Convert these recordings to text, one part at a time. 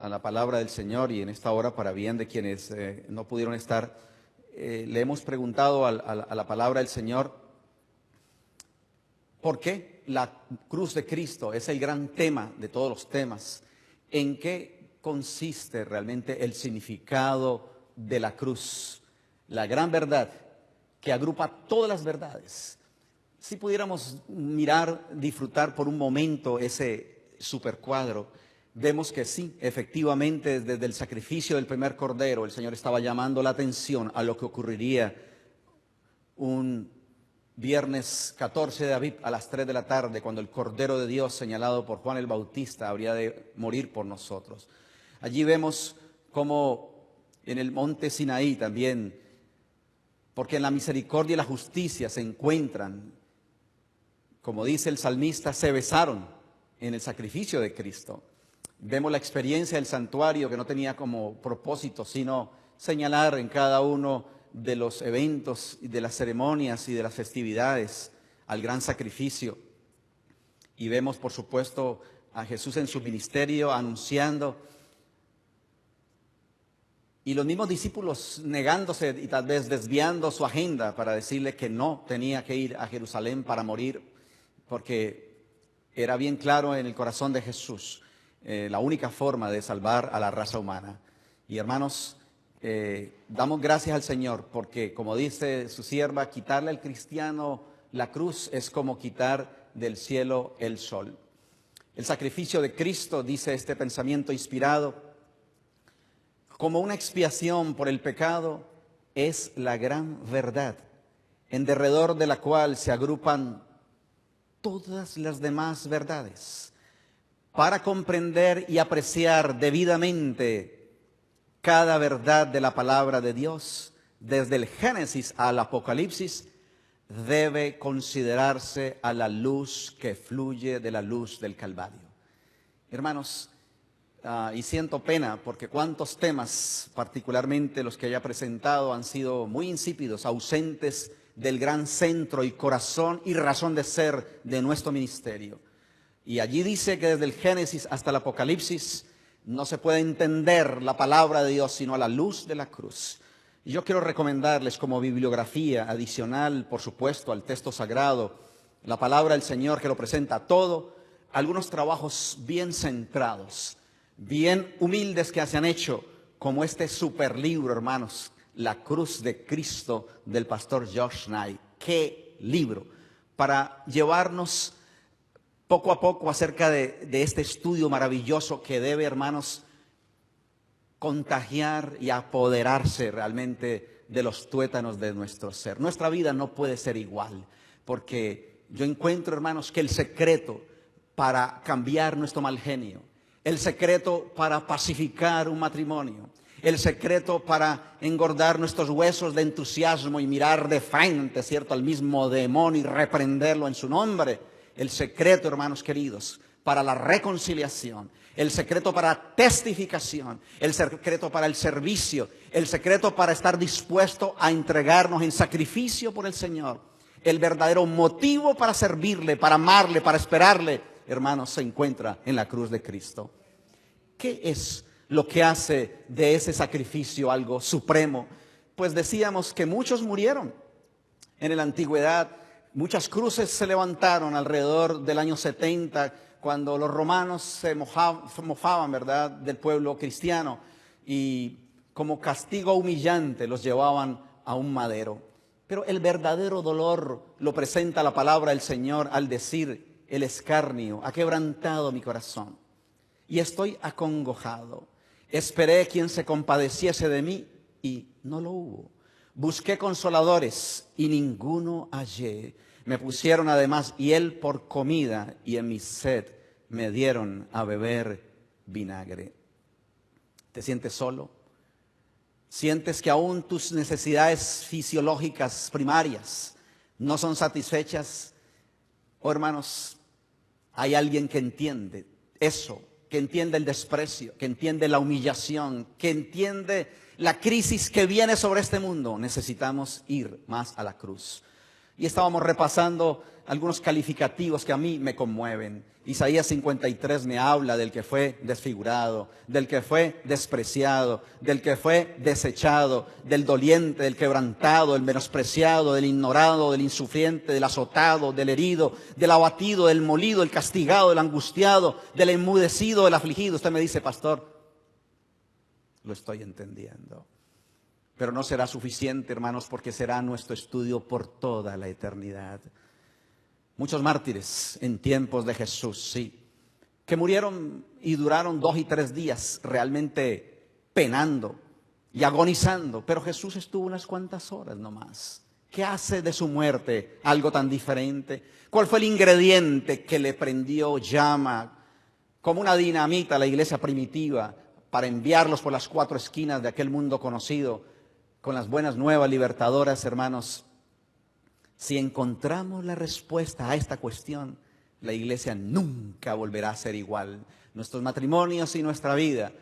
A la palabra del Señor y en esta hora para bien de quienes no pudieron estar, le hemos preguntado a la palabra del Señor, ¿por qué la cruz de Cristo es el gran tema de todos los temas? ¿En qué consiste realmente el significado de la cruz? La gran verdad que agrupa todas las verdades. Si pudiéramos mirar, disfrutar por un momento ese supercuadro, vemos que sí, efectivamente, desde el sacrificio del primer cordero, el Señor estaba llamando la atención a lo que ocurriría un viernes 14 de Aviv a las 3 de la tarde, cuando el Cordero de Dios, señalado por Juan el Bautista, habría de morir por nosotros. Allí vemos cómo en el monte Sinaí también, porque en la misericordia y la justicia se encuentran, como dice el salmista, se besaron en el sacrificio de Cristo. Vemos la experiencia del santuario que no tenía como propósito sino señalar en cada uno de los eventos y de las ceremonias y de las festividades al gran sacrificio. Y vemos, por supuesto, a Jesús en su ministerio anunciando, y los mismos discípulos negándose y tal vez desviando su agenda para decirle que no tenía que ir a Jerusalén para morir, porque era bien claro en el corazón de Jesús la única forma de salvar a la raza humana. Y hermanos, damos gracias al Señor porque, como dice su sierva, quitarle al cristiano la cruz es como quitar del cielo el sol. El sacrificio de Cristo, dice este pensamiento inspirado, como una expiación por el pecado, es la gran verdad, en derredor de la cual se agrupan todas las demás verdades. Para comprender y apreciar debidamente cada verdad de la palabra de Dios, desde el Génesis al Apocalipsis, debe considerarse a la luz que fluye de la luz del Calvario. Hermanos, y siento pena porque cuántos temas, particularmente los que haya presentado, han sido muy insípidos, ausentes del gran centro y corazón y razón de ser de nuestro ministerio. Y allí dice que desde el Génesis hasta el Apocalipsis no se puede entender la palabra de Dios sino a la luz de la cruz. Y yo quiero recomendarles como bibliografía adicional, por supuesto, al texto sagrado, la palabra del Señor que lo presenta todo, algunos trabajos bien centrados, bien humildes que se han hecho, como este superlibro, hermanos, La Cruz de Cristo, del pastor Josh Knight. ¡Qué libro! Para llevarnos poco a poco acerca de este estudio maravilloso que debe, hermanos, contagiar y apoderarse realmente de los tuétanos de nuestro ser. Nuestra vida no puede ser igual, porque yo encuentro, hermanos, que el secreto para cambiar nuestro mal genio, el secreto para pacificar un matrimonio, el secreto para engordar nuestros huesos de entusiasmo y mirar de frente, ¿cierto?, al mismo demonio y reprenderlo en su nombre. El secreto, hermanos queridos, para la reconciliación, el secreto para testificación, el secreto para el servicio, el secreto para estar dispuesto a entregarnos en sacrificio por el Señor, el verdadero motivo para servirle, para amarle, para esperarle, hermanos, se encuentra en la cruz de Cristo. ¿Qué es lo que hace de ese sacrificio algo supremo? Pues decíamos que muchos murieron en la antigüedad. Muchas cruces se levantaron alrededor del año 70, cuando los romanos se mofaban, ¿verdad?, del pueblo cristiano, y como castigo humillante los llevaban a un madero. Pero el verdadero dolor lo presenta la palabra del Señor al decir: el escarnio ha quebrantado mi corazón y estoy acongojado. Esperé quien se compadeciese de mí y no lo hubo. Busqué consoladores y ninguno hallé. Me pusieron además hiel por comida y en mi sed me dieron a beber vinagre. ¿Te sientes solo? ¿Sientes que aún tus necesidades fisiológicas primarias no son satisfechas? Oh, hermanos, hay alguien que entiende eso, que entiende el desprecio, que entiende la humillación, que entiende la crisis que viene sobre este mundo. Necesitamos ir más a la cruz. Y estábamos repasando algunos calificativos que a mí me conmueven. Isaías 53 me habla del que fue desfigurado, del que fue despreciado, del que fue desechado, del doliente, del quebrantado, del menospreciado, del ignorado, del insufriente, del azotado, del herido, del abatido, del molido, del castigado, del angustiado, del enmudecido, del afligido. Usted me dice, pastor, lo estoy entendiendo. Pero no será suficiente, hermanos, porque será nuestro estudio por toda la eternidad. Muchos mártires en tiempos de Jesús, sí, que murieron y duraron 2 y 3 días realmente penando y agonizando, pero Jesús estuvo unas cuantas horas nomás. ¿Qué hace de su muerte algo tan diferente? ¿Cuál fue el ingrediente que le prendió llama como una dinamita a la iglesia primitiva para enviarlos por las 4 esquinas de aquel mundo conocido con las buenas nuevas libertadoras, hermanos? Si encontramos la respuesta a esta cuestión, la iglesia nunca volverá a ser igual. Nuestros matrimonios y nuestra vida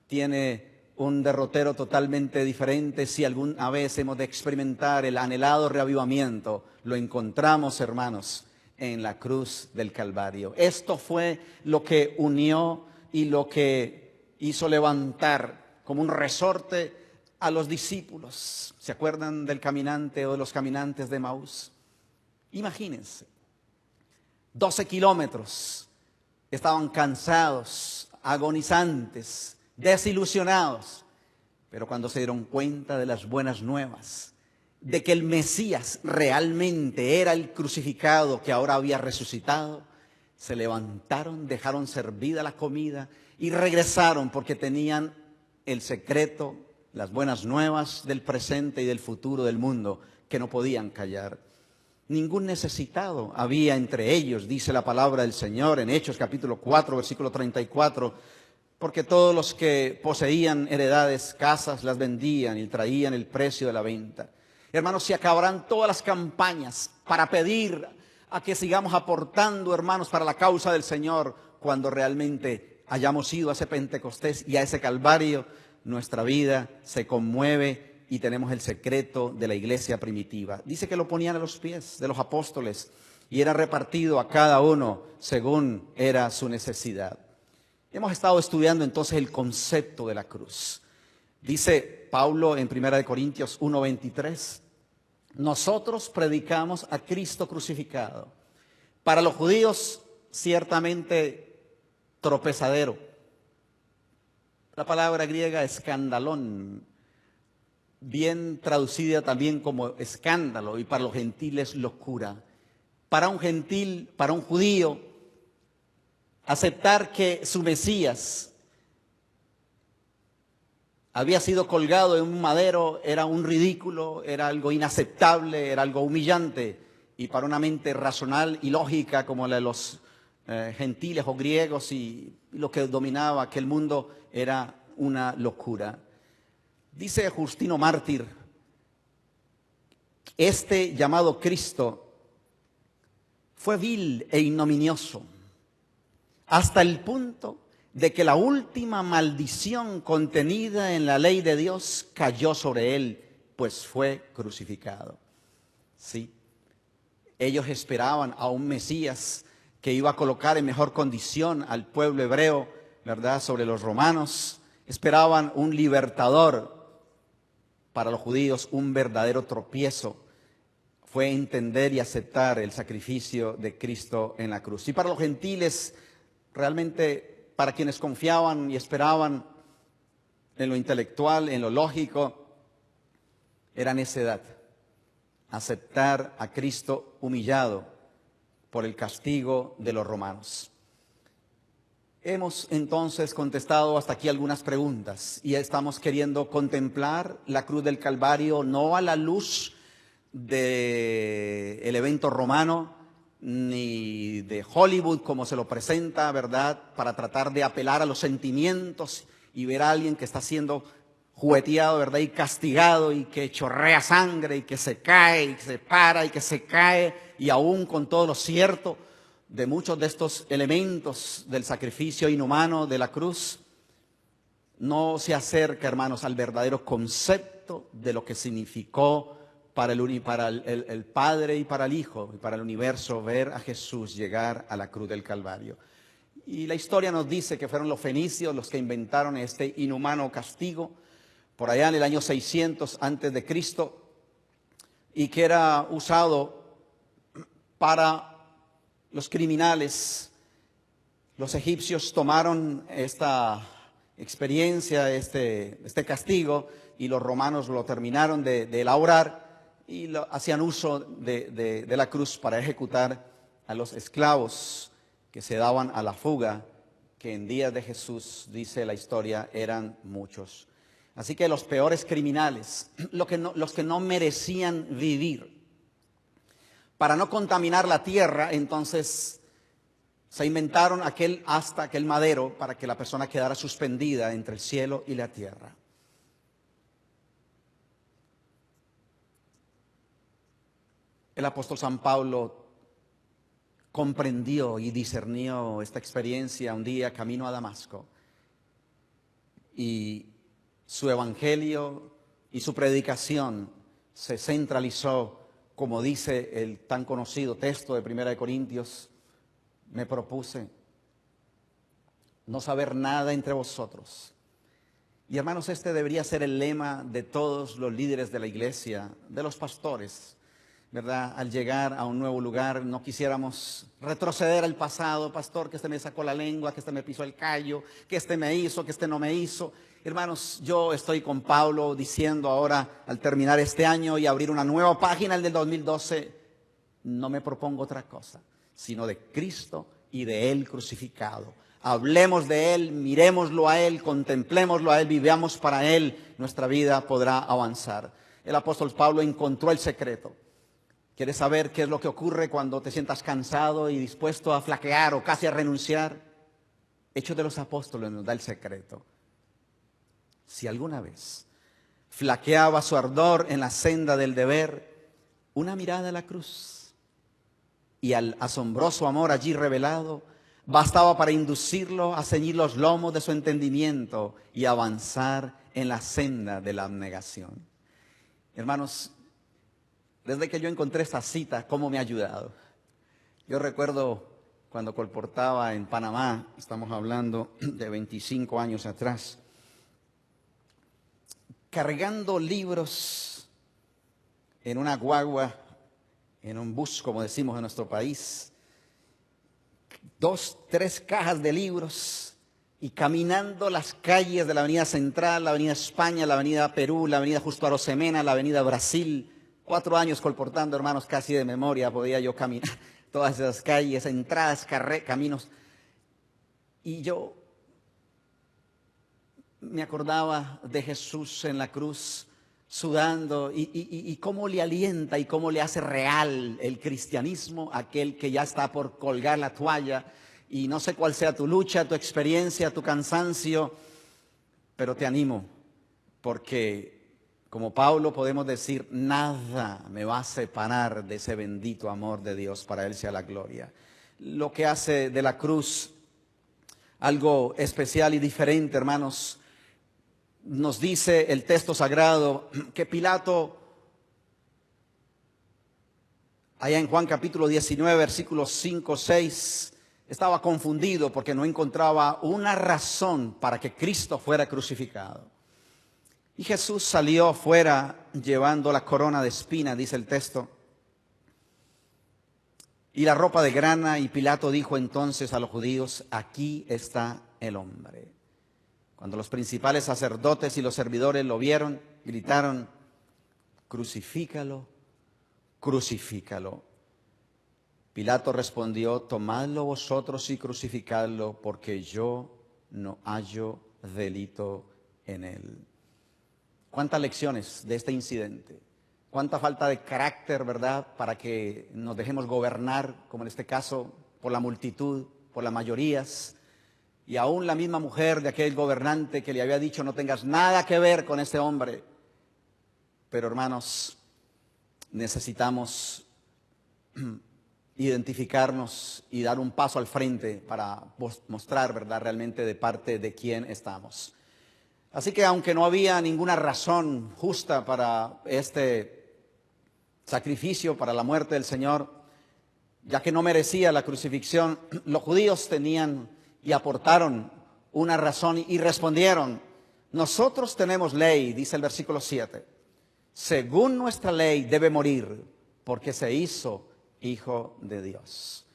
tiene un derrotero totalmente diferente. Si alguna vez hemos de experimentar el anhelado reavivamiento, lo encontramos, hermanos, en la cruz del Calvario. Esto fue lo que unió y lo que hizo levantar como un resorte a los discípulos. ¿Se acuerdan del caminante o de los caminantes de Emaús? Imagínense, 12 kilómetros, estaban cansados, agonizantes, desilusionados, pero cuando se dieron cuenta de las buenas nuevas, de que el Mesías realmente era el crucificado que ahora había resucitado, se levantaron, dejaron servida la comida y regresaron porque tenían el secreto, las buenas nuevas del presente y del futuro del mundo que no podían callar. Ningún necesitado había entre ellos, dice la palabra del Señor en Hechos capítulo 4, versículo 34, porque todos los que poseían heredades, casas, las vendían y traían el precio de la venta. Hermanos, se acabarán todas las campañas para pedir a que sigamos aportando, hermanos, para la causa del Señor, cuando realmente hayamos ido a ese Pentecostés y a ese Calvario. Nuestra vida se conmueve y tenemos el secreto de la iglesia primitiva. Dice que lo ponían a los pies de los apóstoles y era repartido a cada uno según era su necesidad. Hemos estado estudiando entonces el concepto de la cruz. Dice Pablo en 1 Corintios 1:23, nosotros predicamos a Cristo crucificado. Para los judíos ciertamente tropezadero. La palabra griega escandalón, bien traducida también como escándalo, y para los gentiles locura. Para un gentil, para un judío, aceptar que su Mesías había sido colgado en un madero era un ridículo, era algo inaceptable, era algo humillante. Y para una mente racional y lógica como la de los gentiles o griegos y lo que dominaba aquel mundo era una locura. Dice Justino Mártir, este llamado Cristo fue vil e ignominioso hasta el punto de que la última maldición contenida en la ley de Dios cayó sobre él, pues fue crucificado. Sí, ellos esperaban a un Mesías que iba a colocar en mejor condición al pueblo hebreo, ¿verdad?, sobre los romanos. Esperaban un libertador. Para los judíos un verdadero tropiezo fue entender y aceptar el sacrificio de Cristo en la cruz. Y para los gentiles, realmente para quienes confiaban y esperaban en lo intelectual, en lo lógico, era necedad aceptar a Cristo humillado por el castigo de los romanos. Hemos entonces contestado hasta aquí algunas preguntas y estamos queriendo contemplar la cruz del Calvario no a la luz del evento romano ni de Hollywood como se lo presenta, ¿verdad?, para tratar de apelar a los sentimientos y ver a alguien que está siendo jugueteado, ¿verdad?, y castigado y que chorrea sangre y que se cae y que se para y que se cae, y aún con todo lo cierto de muchos de estos elementos del sacrificio inhumano de la cruz, no se acerca, hermanos, al verdadero concepto de lo que significó para el Padre y para el Hijo y para el universo ver a Jesús llegar a la cruz del Calvario. Y la historia nos dice que fueron los fenicios los que inventaron este inhumano castigo por allá en el año 600 antes de Cristo, y que era usado para los criminales. Los egipcios tomaron esta experiencia, este castigo, y los romanos lo terminaron de elaborar y hacían uso de la cruz para ejecutar a los esclavos que se daban a la fuga, que en días de Jesús, dice la historia, eran muchos. Así que los peores criminales, los que no merecían vivir, para no contaminar la tierra, entonces se inventaron aquel madero para que la persona quedara suspendida entre el cielo y la tierra. El apóstol San Pablo comprendió y discernió esta experiencia un día camino a Damasco, y su evangelio y su predicación se centralizó, como dice el tan conocido texto de 1 Corintios: me propuse no saber nada entre vosotros. Y hermanos, este debería ser el lema de todos los líderes de la iglesia, de los pastores, ¿verdad? Al llegar a un nuevo lugar, no quisiéramos retroceder al pasado. Pastor, que este me sacó la lengua, que este me pisó el callo, que este me hizo, que este no me hizo. Hermanos, yo estoy con Pablo diciendo ahora, al terminar este año y abrir una nueva página, el del 2012, no me propongo otra cosa, sino de Cristo y de Él crucificado. Hablemos de Él, miremoslo a Él, contemplémoslo a Él, vivamos para Él, nuestra vida podrá avanzar. El apóstol Pablo encontró el secreto. ¿Quieres saber qué es lo que ocurre cuando te sientas cansado y dispuesto a flaquear o casi a renunciar? Hechos de los Apóstoles nos da el secreto. Si alguna vez flaqueaba su ardor en la senda del deber, una mirada a la cruz y al asombroso amor allí revelado bastaba para inducirlo a ceñir los lomos de su entendimiento y avanzar en la senda de la abnegación. Hermanos, desde que yo encontré esta cita, ¿cómo me ha ayudado? Yo recuerdo cuando colportaba en Panamá, estamos hablando de 25 años atrás, cargando libros en una guagua, en un bus, como decimos en nuestro país, 2, 3 cajas de libros, y caminando las calles de la Avenida Central, la Avenida España, la Avenida Perú, la Avenida Justo Arosemena, la Avenida Brasil. 4 años colportando, hermanos, casi de memoria podía yo caminar todas esas calles, entradas, caminos. Y yo me acordaba de Jesús en la cruz, sudando, y cómo le alienta y cómo le hace real el cristianismo aquel que ya está por colgar la toalla. Y no sé cuál sea tu lucha, tu experiencia, tu cansancio, pero te animo, porque como Pablo podemos decir, nada me va a separar de ese bendito amor de Dios, para Él sea la gloria. Lo que hace de la cruz algo especial y diferente, hermanos, nos dice el texto sagrado que Pilato, allá en Juan capítulo 19, versículos 5, 6, estaba confundido porque no encontraba una razón para que Cristo fuera crucificado. Y Jesús salió afuera llevando la corona de espinas, dice el texto, y la ropa de grana, y Pilato dijo entonces a los judíos: aquí está el hombre. Cuando los principales sacerdotes y los servidores lo vieron, gritaron: crucifícalo, crucifícalo. Pilato respondió: tomadlo vosotros y crucificadlo, porque yo no hallo delito en él. ¿Cuántas lecciones de este incidente? ¿Cuánta falta de carácter, verdad, para que nos dejemos gobernar, como en este caso, por la multitud, por las mayorías? Y aún la misma mujer de aquel gobernante que le había dicho: no tengas nada que ver con este hombre. Pero hermanos, necesitamos identificarnos y dar un paso al frente para mostrar, verdad, realmente de parte de quién estamos. Así que aunque no había ninguna razón justa para este sacrificio para la muerte del Señor, ya que no merecía la crucifixión, los judíos tenían y aportaron una razón y respondieron: nosotros tenemos ley, dice el versículo 7, según nuestra ley debe morir porque se hizo hijo de Dios.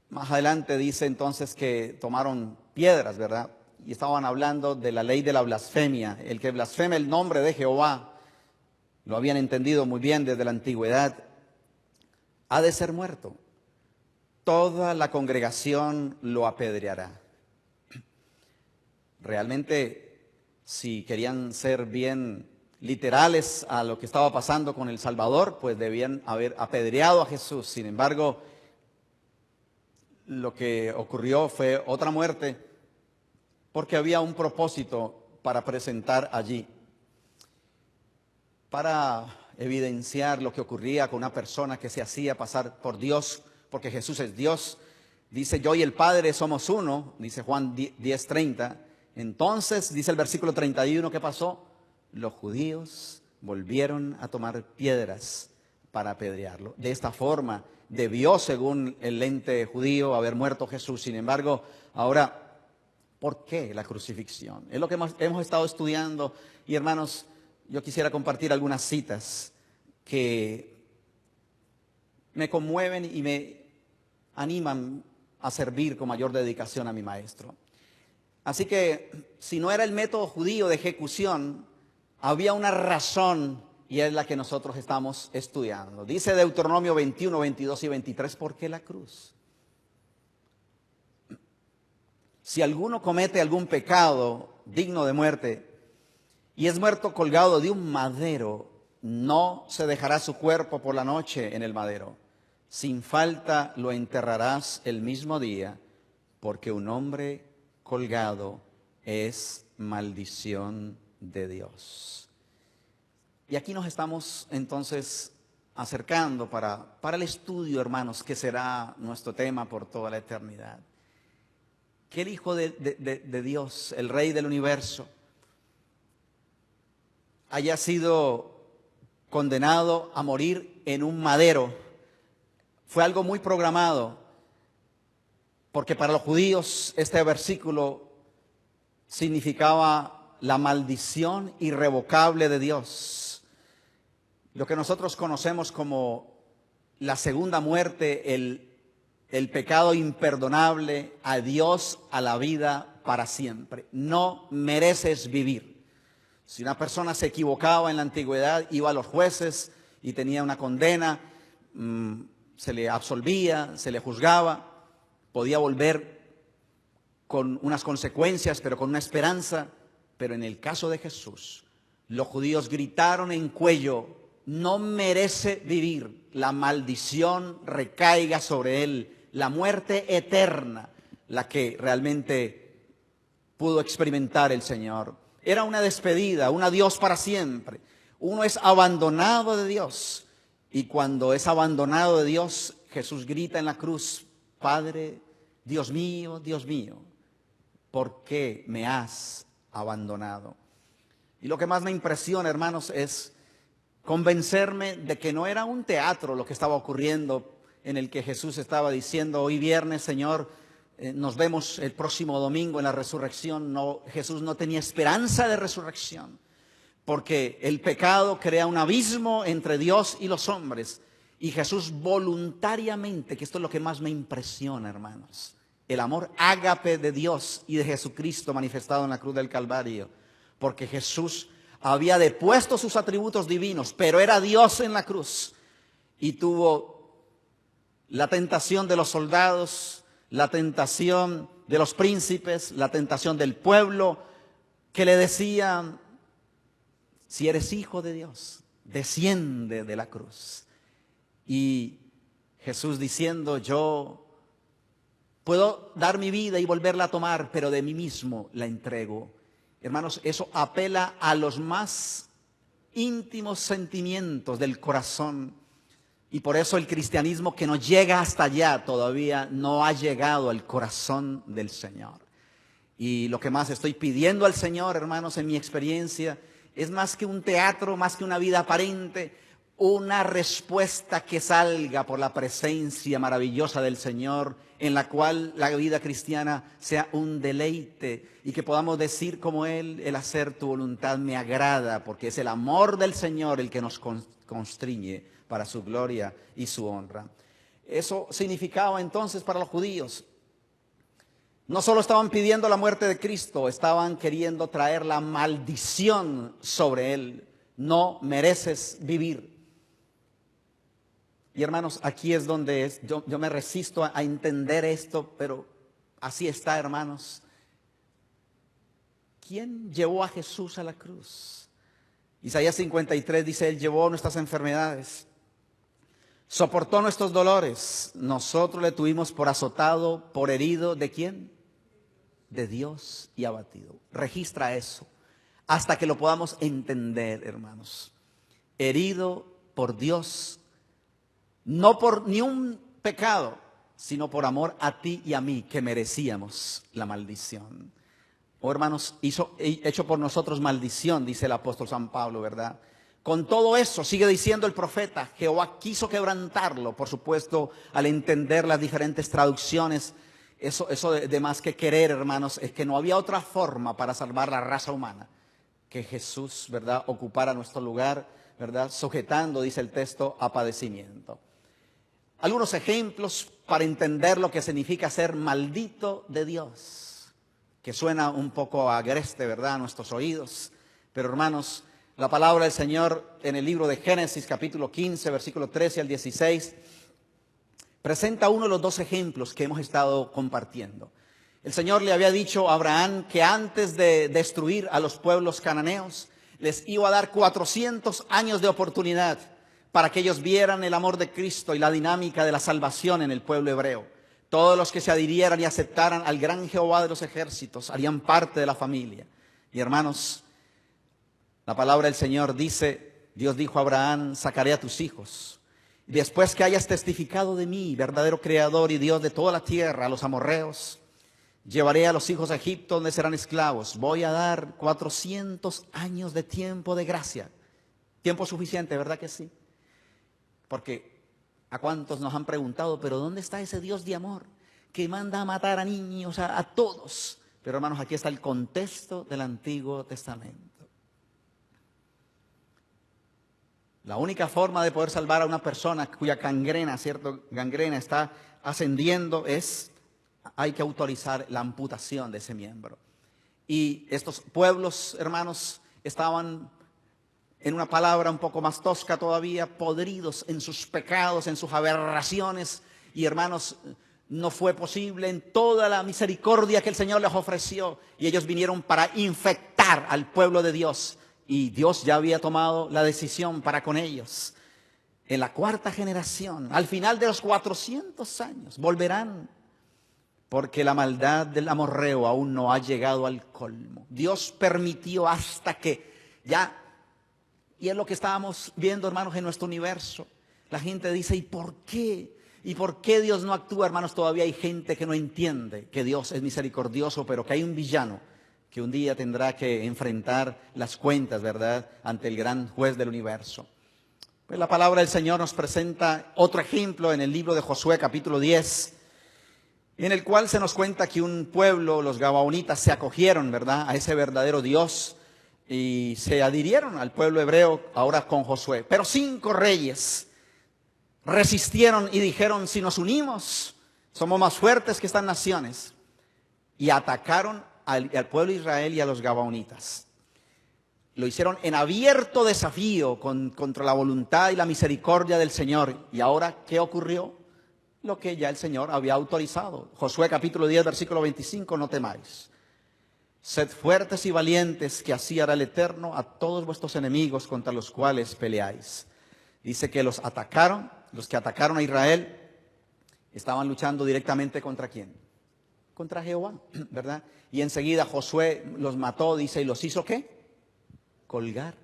Más adelante dice entonces que tomaron piedras, ¿verdad? Y estaban hablando de la ley de la blasfemia. El que blasfeme el nombre de Jehová, lo habían entendido muy bien desde la antigüedad, ha de ser muerto. Toda la congregación lo apedreará. Realmente, si querían ser bien literales a lo que estaba pasando con el Salvador, pues debían haber apedreado a Jesús. Sin embargo, lo que ocurrió fue otra muerte, porque había un propósito para presentar allí, para evidenciar lo que ocurría con una persona que se hacía pasar por Dios, porque Jesús es Dios. Dice: yo y el Padre somos uno, dice Juan 10:30. Entonces, dice el versículo 31, ¿qué pasó? Los judíos volvieron a tomar piedras para apedrearlo. De esta forma debió, según el ente judío, haber muerto Jesús. Sin embargo, ahora, ¿por qué la crucifixión? Es lo que hemos estado estudiando. Y hermanos, yo quisiera compartir algunas citas que me conmueven y me animan a servir con mayor dedicación a mi maestro. Así que, si no era el método judío de ejecución, había una razón, y es la que nosotros estamos estudiando. Dice Deuteronomio 21, 22 y 23, ¿por qué la cruz? Si alguno comete algún pecado digno de muerte y es muerto colgado de un madero, no se dejará su cuerpo por la noche en el madero. Sin falta lo enterrarás el mismo día, porque un hombre colgado es maldición de Dios. Y aquí nos estamos entonces acercando para el estudio, hermanos, que será nuestro tema por toda la eternidad. Que el Hijo de Dios, el Rey del universo, haya sido condenado a morir en un madero fue algo muy programado, porque para los judíos este versículo significaba la maldición irrevocable de Dios. Lo que nosotros conocemos como la segunda muerte, el pecado imperdonable, adiós a la vida para siempre. No mereces vivir. Si una persona se equivocaba en la antigüedad, iba a los jueces y tenía una condena, se le absolvía, se le juzgaba, podía volver con unas consecuencias, pero con una esperanza. Pero en el caso de Jesús, los judíos gritaron en cuello: no merece vivir, la maldición recaiga sobre él, la muerte eterna, la que realmente pudo experimentar el Señor. Era una despedida, un adiós para siempre. Uno es abandonado de Dios, y cuando es abandonado de Dios, Jesús grita en la cruz: Padre, Dios mío, ¿por qué me has abandonado? Y lo que más me impresiona, hermanos, es convencerme de que no era un teatro lo que estaba ocurriendo, en el que Jesús estaba diciendo: hoy viernes, Señor, nos vemos el próximo domingo en la resurrección. No, Jesús no tenía esperanza de resurrección, porque el pecado crea un abismo entre Dios y los hombres. Y Jesús voluntariamente, que esto es lo que más me impresiona, hermanos, el amor ágape de Dios y de Jesucristo manifestado en la cruz del Calvario, porque Jesús había depuesto sus atributos divinos, pero era Dios en la cruz, y tuvo la tentación de los soldados, la tentación de los príncipes, la tentación del pueblo, que le decían: si eres hijo de Dios, desciende de la cruz. Y Jesús diciendo: yo puedo dar mi vida y volverla a tomar, pero de mí mismo la entrego. Hermanos, eso apela a los más íntimos sentimientos del corazón. Y por eso el cristianismo que no llega hasta allá todavía no ha llegado al corazón del Señor. Y lo que más estoy pidiendo al Señor, hermanos, en mi experiencia, es más que un teatro, más que una vida aparente, una respuesta que salga por la presencia maravillosa del Señor, en la cual la vida cristiana sea un deleite y que podamos decir como Él: el hacer tu voluntad me agrada, porque es el amor del Señor el que nos constriñe para su gloria y su honra. Eso significaba entonces para los judíos. No solo estaban pidiendo la muerte de Cristo, estaban queriendo traer la maldición sobre Él. No mereces vivir. Y hermanos, aquí es donde yo me resisto a entender esto, pero así está, hermanos. ¿Quién llevó a Jesús a la cruz? Isaías 53 dice: Él llevó nuestras enfermedades, soportó nuestros dolores. Nosotros le tuvimos por azotado, por herido. ¿De quién? De Dios y abatido. Registra eso hasta que lo podamos entender, hermanos. Herido por Dios, no por ni un pecado, sino por amor a ti y a mí, que merecíamos la maldición. Oh, hermanos, hecho por nosotros maldición, dice el apóstol San Pablo, ¿verdad? Con todo eso, sigue diciendo el profeta, Jehová quiso quebrantarlo. Por supuesto, al entender las diferentes traducciones, eso de más que querer, hermanos, es que no había otra forma para salvar la raza humana que Jesús, ¿verdad?, ocupara nuestro lugar, ¿verdad?, sujetando, dice el texto, a padecimiento. Algunos ejemplos para entender lo que significa ser maldito de Dios, que suena un poco agreste, ¿verdad?, a nuestros oídos. Pero hermanos, la palabra del Señor en el libro de Génesis, capítulo 15, versículo 13 al 16, presenta uno de los dos ejemplos que hemos estado compartiendo. El Señor le había dicho a Abraham que antes de destruir a los pueblos cananeos, les iba a dar 400 años de oportunidad para que ellos vieran el amor de Cristo y la dinámica de la salvación en el pueblo hebreo. Todos los que se adhirieran y aceptaran al gran Jehová de los ejércitos harían parte de la familia. Y hermanos, la palabra del Señor dice: Dios dijo a Abraham: sacaré a tus hijos, después que hayas testificado de mí, verdadero creador y Dios de toda la tierra, a los amorreos, llevaré a los hijos a Egipto, donde serán esclavos. Voy a dar 400 años de tiempo de gracia. Tiempo suficiente, ¿verdad que sí? Porque a cuántos nos han preguntado: pero ¿dónde está ese Dios de amor que manda a matar a niños, a todos? Pero hermanos, aquí está el contexto del Antiguo Testamento. La única forma de poder salvar a una persona cuya gangrena está ascendiendo hay que autorizar la amputación de ese miembro. Y estos pueblos, hermanos, estaban, en una palabra un poco más tosca todavía, podridos en sus pecados, en sus aberraciones. Y hermanos, no fue posible en toda la misericordia que el Señor les ofreció. Y ellos vinieron para infectar al pueblo de Dios. Y Dios ya había tomado la decisión para con ellos. En la cuarta generación, al final de los 400 años, volverán. Porque la maldad del amorreo aún no ha llegado al colmo. Dios permitió hasta que ya... Y es lo que estábamos viendo, hermanos, en nuestro universo. La gente dice: ¿y por qué? ¿Y por qué Dios no actúa, hermanos? Todavía hay gente que no entiende que Dios es misericordioso, pero que hay un villano que un día tendrá que enfrentar las cuentas, ¿verdad?, ante el gran juez del universo. Pues la palabra del Señor nos presenta otro ejemplo en el libro de Josué, capítulo 10, en el cual se nos cuenta que un pueblo, los gabaonitas, se acogieron, ¿verdad?, a ese verdadero Dios, y se adhirieron al pueblo hebreo ahora con Josué. Pero 5 reyes resistieron y dijeron: si nos unimos, somos más fuertes que estas naciones. Y atacaron al pueblo de Israel y a los gabaonitas. Lo hicieron en abierto desafío contra la voluntad y la misericordia del Señor. Y ahora, ¿qué ocurrió? Lo que ya el Señor había autorizado. Josué capítulo 10, versículo 25, no temáis. Sed fuertes y valientes, que así hará el Eterno a todos vuestros enemigos contra los cuales peleáis. Dice que los que atacaron a Israel, estaban luchando directamente ¿contra quién? Contra Jehová, ¿verdad? Y enseguida Josué los mató, dice, y los hizo ¿qué? Colgar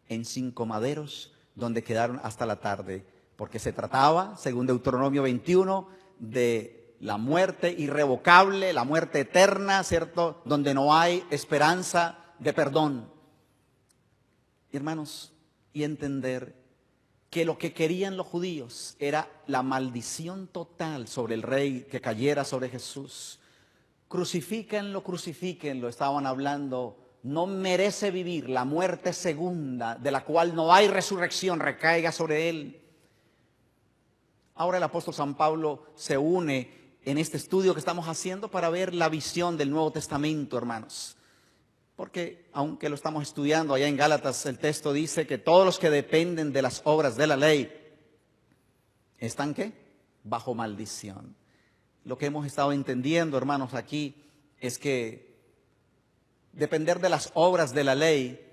en 5 maderos, donde quedaron hasta la tarde. Porque se trataba, según Deuteronomio 21, de la muerte irrevocable, la muerte eterna, ¿cierto?, donde no hay esperanza de perdón. Hermanos, y entender que lo que querían los judíos era la maldición total sobre el rey que cayera sobre Jesús. Crucifíquenlo, crucifíquenlo, estaban hablando. No merece vivir, la muerte segunda, de la cual no hay resurrección, recaiga sobre él. Ahora el apóstol San Pablo se une en este estudio que estamos haciendo para ver la visión del Nuevo Testamento, hermanos. Porque aunque lo estamos estudiando allá en Gálatas, el texto dice que todos los que dependen de las obras de la ley están ¿qué? Bajo maldición. Lo que hemos estado entendiendo, hermanos, aquí es que depender de las obras de la ley,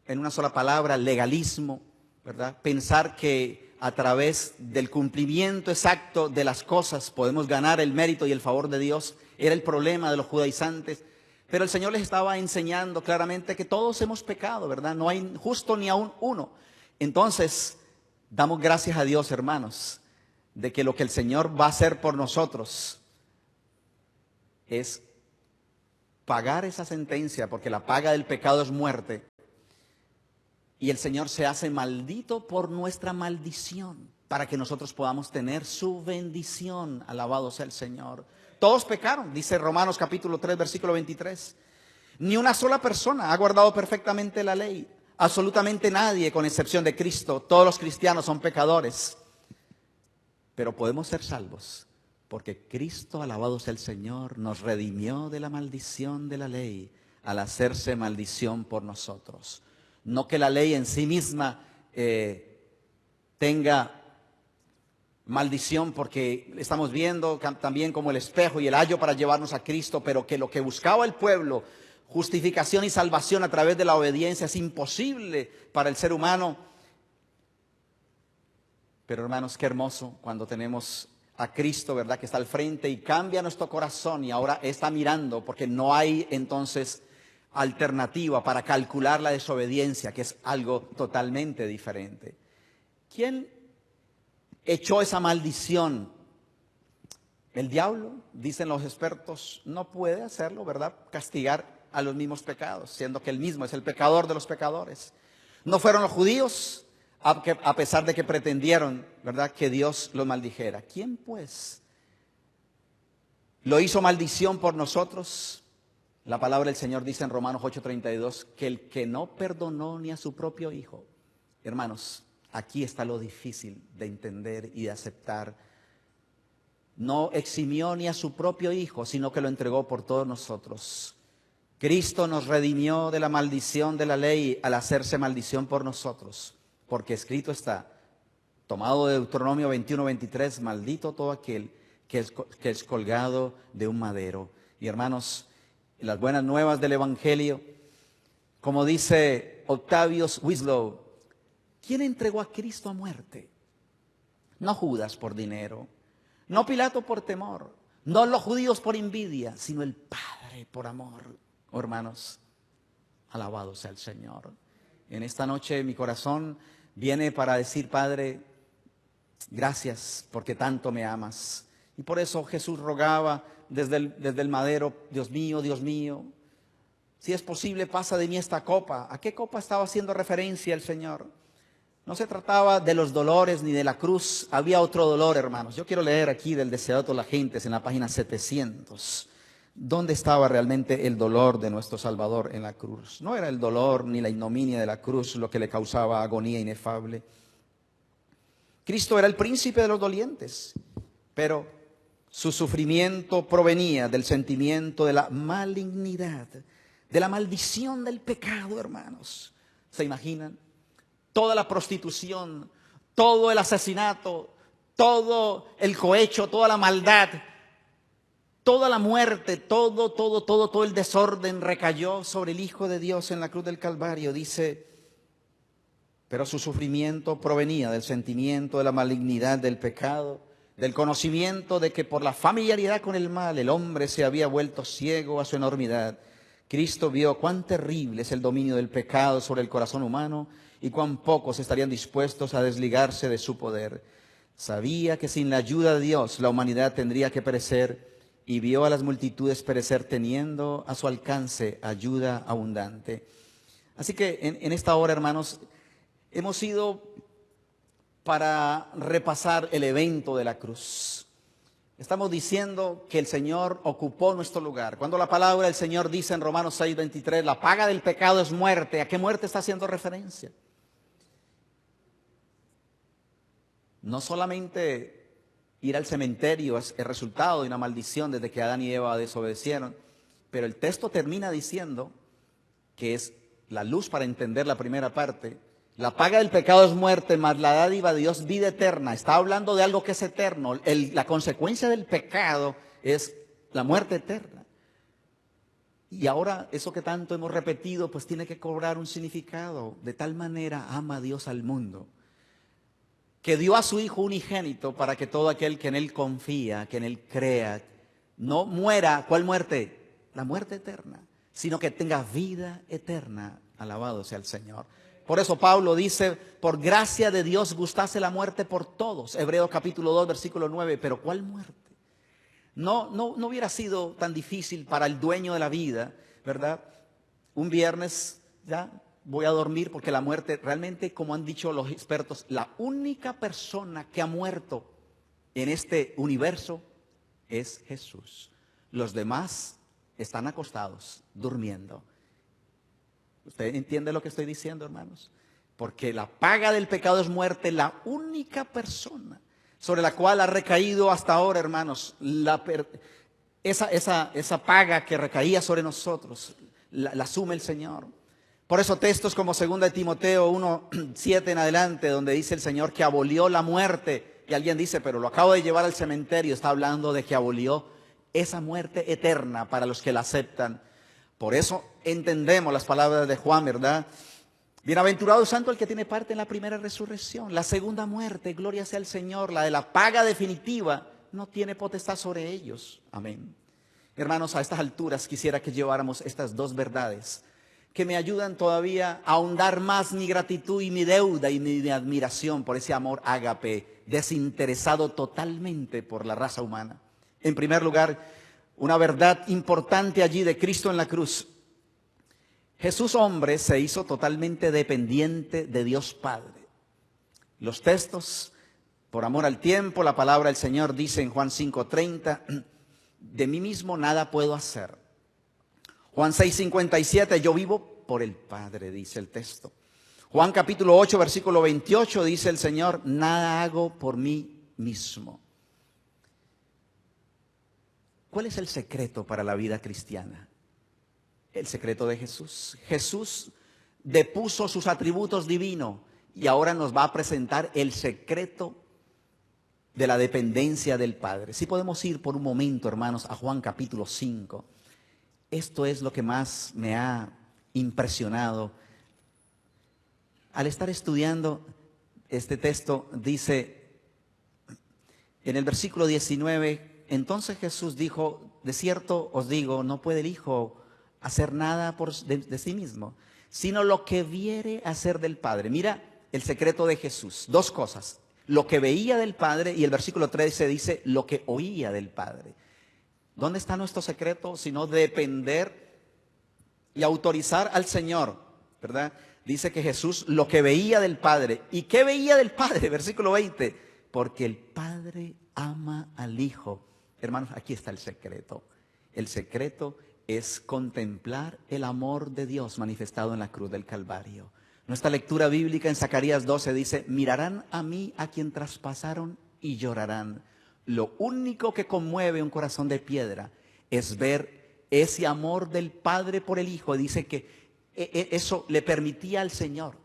en una sola palabra, legalismo, ¿verdad? Pensar que a través del cumplimiento exacto de las cosas podemos ganar el mérito y el favor de Dios, era el problema de los judaizantes. Pero el Señor les estaba enseñando claramente que todos hemos pecado, ¿verdad? No hay justo ni aún uno. Entonces, damos gracias a Dios, hermanos, de que lo que el Señor va a hacer por nosotros es pagar esa sentencia, porque la paga del pecado es muerte. Y el Señor se hace maldito por nuestra maldición, para que nosotros podamos tener su bendición. Alabado sea el Señor. Todos pecaron, dice Romanos capítulo 3, versículo 23. Ni una sola persona ha guardado perfectamente la ley. Absolutamente nadie, con excepción de Cristo. Todos los cristianos son pecadores. Pero podemos ser salvos, porque Cristo, alabado sea el Señor, nos redimió de la maldición de la ley al hacerse maldición por nosotros. No que la ley en sí misma tenga maldición, porque estamos viendo también como el espejo y el ayo para llevarnos a Cristo, pero que lo que buscaba el pueblo, justificación y salvación a través de la obediencia, es imposible para el ser humano. Pero hermanos, qué hermoso cuando tenemos a Cristo, ¿verdad?, que está al frente y cambia nuestro corazón y ahora está mirando, porque no hay entonces alternativa para calcular la desobediencia, que es algo totalmente diferente. ¿Quién echó esa maldición? El diablo, dicen los expertos, no puede hacerlo, ¿verdad? Castigar a los mismos pecados, siendo que él mismo es el pecador de los pecadores. No fueron los judíos, a pesar de que pretendieron, ¿verdad?, que Dios los maldijera. ¿Quién pues lo hizo maldición por nosotros? La palabra del Señor dice en Romanos 8:32 que el que no perdonó ni a su propio hijo. Hermanos, aquí está lo difícil de entender y de aceptar. No eximió ni a su propio hijo, sino que lo entregó por todos nosotros. Cristo nos redimió de la maldición de la ley al hacerse maldición por nosotros. Porque escrito está, tomado de Deuteronomio 21:23, maldito todo aquel que es colgado de un madero. Y hermanos, las buenas nuevas del Evangelio, como dice Octavius Winslow, ¿quién entregó a Cristo a muerte? No Judas por dinero, no Pilato por temor, no los judíos por envidia, sino el Padre por amor. Oh, hermanos, alabado sea el Señor. En esta noche mi corazón viene para decir, Padre, gracias porque tanto me amas. Y por eso Jesús rogaba desde el madero, Dios mío, si es posible, pasa de mí esta copa. ¿A qué copa estaba haciendo referencia el Señor? No se trataba de los dolores ni de la cruz, había otro dolor, hermanos. Yo quiero leer aquí del Deseado de todas las gentes en la página 700. ¿Dónde estaba realmente el dolor de nuestro Salvador en la cruz? No era el dolor ni la ignominia de la cruz lo que le causaba agonía inefable. Cristo era el príncipe de los dolientes, pero su sufrimiento provenía del sentimiento de la malignidad, de la maldición del pecado, hermanos. ¿Se imaginan? Toda la prostitución, todo el asesinato, todo el cohecho, toda la maldad, toda la muerte, todo el desorden recayó sobre el Hijo de Dios en la cruz del Calvario. Dice, pero su sufrimiento provenía del sentimiento de la malignidad del pecado, del conocimiento de que por la familiaridad con el mal el hombre se había vuelto ciego a su enormidad. Cristo vio cuán terrible es el dominio del pecado sobre el corazón humano y cuán pocos estarían dispuestos a desligarse de su poder. Sabía que sin la ayuda de Dios la humanidad tendría que perecer y vio a las multitudes perecer teniendo a su alcance ayuda abundante. Así que en esta hora, hermanos, hemos sido para repasar el evento de la cruz. Estamos diciendo que el Señor ocupó nuestro lugar. Cuando la palabra del Señor dice en Romanos 6:23, la paga del pecado es muerte, ¿a qué muerte está haciendo referencia? No solamente ir al cementerio es el resultado de una maldición desde que Adán y Eva desobedecieron, pero el texto termina diciendo, que es la luz para entender la primera parte, la paga del pecado es muerte, mas la dádiva de Dios vida eterna. Está hablando de algo que es eterno. La consecuencia del pecado es la muerte eterna. Y ahora eso que tanto hemos repetido, pues tiene que cobrar un significado. De tal manera ama Dios al mundo, que dio a su Hijo unigénito para que todo aquel que en Él confía, que en Él crea, no muera. ¿Cuál muerte? La muerte eterna, sino que tenga vida eterna. Alabado sea el Señor. Por eso Pablo dice, por gracia de Dios gustase la muerte por todos. Hebreos capítulo 2, versículo 9. Pero ¿cuál muerte? No hubiera sido tan difícil para el dueño de la vida, ¿verdad? Un viernes ya voy a dormir, porque la muerte realmente, como han dicho los expertos, la única persona que ha muerto en este universo es Jesús. Los demás están acostados, durmiendo. ¿Usted entiende lo que estoy diciendo, hermanos? Porque la paga del pecado es muerte. La única persona sobre la cual ha recaído hasta ahora, hermanos, esa paga que recaía sobre nosotros, la asume el Señor. Por eso textos como 2 de Timoteo 1:7 en adelante, donde dice el Señor que abolió la muerte, y alguien dice, pero lo acabo de llevar al cementerio, está hablando de que abolió esa muerte eterna para los que la aceptan. Por eso entendemos las palabras de Juan, ¿verdad? Bienaventurado santo el que tiene parte en la primera resurrección. La segunda muerte, gloria sea al Señor, la de la paga definitiva, no tiene potestad sobre ellos. Amén. Hermanos, a estas alturas quisiera que lleváramos estas dos verdades que me ayudan todavía a ahondar más mi gratitud y mi deuda y mi admiración por ese amor ágape, desinteresado totalmente por la raza humana. En primer lugar, una verdad importante allí de Cristo en la cruz. Jesús hombre se hizo totalmente dependiente de Dios Padre. Los textos, por amor al tiempo, la palabra del Señor dice en Juan 5:30, de mí mismo nada puedo hacer. Juan 6:57, yo vivo por el Padre, dice el texto. Juan capítulo 8, versículo 28, dice el Señor, nada hago por mí mismo. ¿Cuál es el secreto para la vida cristiana? El secreto de Jesús. Jesús depuso sus atributos divinos y ahora nos va a presentar el secreto de la dependencia del Padre. Si podemos ir por un momento, hermanos, a Juan capítulo 5. Esto es lo que más me ha impresionado. Al estar estudiando este texto, dice en el versículo 19, entonces Jesús dijo, de cierto os digo, no puede el Hijo hacer nada de sí mismo, sino lo que viere hacer del Padre. Mira el secreto de Jesús, dos cosas, lo que veía del Padre, y el versículo 13 dice lo que oía del Padre. ¿Dónde está nuestro secreto? Sino depender y autorizar al Señor, ¿verdad? Dice que Jesús lo que veía del Padre. ¿Y qué veía del Padre? Versículo 20, porque el Padre ama al Hijo. Hermanos, aquí está el secreto. El secreto es contemplar el amor de Dios manifestado en la cruz del Calvario. Nuestra lectura bíblica en Zacarías 12 dice, mirarán a mí a quien traspasaron y llorarán. Lo único que conmueve un corazón de piedra es ver ese amor del Padre por el Hijo. Dice que eso le permitía al Señor.